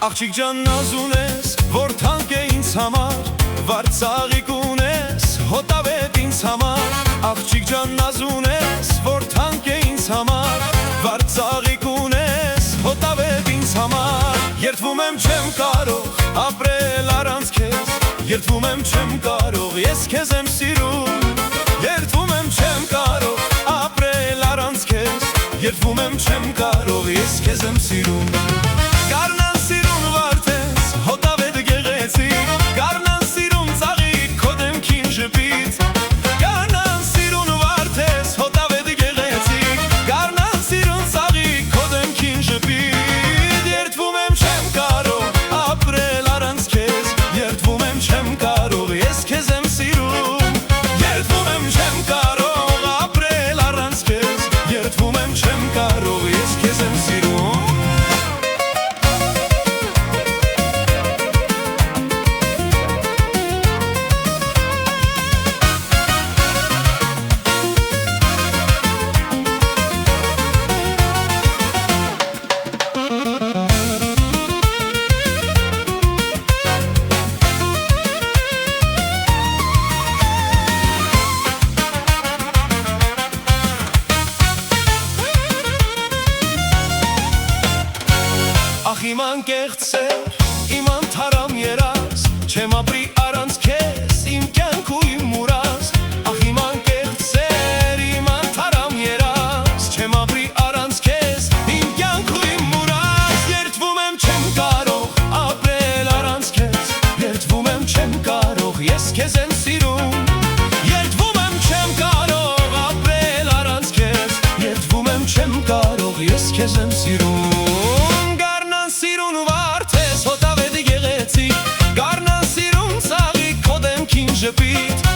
Աղջիկ ջան նազ ունես, որ թանկ է ինձ համար, վարդ ծաղիկ ունես, հոտավետ ինձ համար։ Աղջիկ ջան նազ ունես, որ թանկ է ինձ համար, վարդ ծաղիկ ունես, հոտավետ ինձ համար։ Երդվում եմ չեմ կարող ապրել առանց քեզ, երդվում եմ չեմ կարող, ես քեզ եմ սիրում։ Երդվում եմ չեմ կարող ապրել առանց քեզ, երդվում եմ չեմ կարող, ես քեզ եմ սիրում։ Գարնան սիրուն վարդես, հոտավետ գեղեցիկ, գարնան սիրուն ծաղիկ, քո դեմքին ժպիտ։ Գարնան սիրուն վարդես, հոտավետ գեղեցիկ, գարնան սիրուն ծաղիկ, քո դեմքին ժպիտ։ Երդվում եմ չեմ կարող ապրել առանց քեզ, երդվում եմ չեմ կարող, ես քեզ եմ սիրում։ Երդվում եմ չեմ կարող ապրել առանց քեզ, երդվում եմ չեմ կարող, ես քեզ եմ սիրում։ Ախ իմ անկեղծ սեր, իմ անթարամ երազ, չեմ ապրի առանց քեզ, իմ կյանք ու իմ մուրազ։ Ախ իմ անկեղծ սեր, իմ անթարամ երազ, չեմ ապրի առանց քեզ, իմ կյանք ու իմ մուրազ։ Երդվում եմ չեմ կարող ապրել առանց քեզ, երդվում եմ չեմ կարող, ես քեզ եմ սիրում։ Երդվում եմ չեմ կարող ապրել առանց քեզ, երդվում եմ չեմ կարող, ես քեզ եմ սիրում։ Սիրուն վարդես, հոտավետ գեղեցիկ, գարնան սիրուն ծաղիկ, քո դեմքին ժպիտ։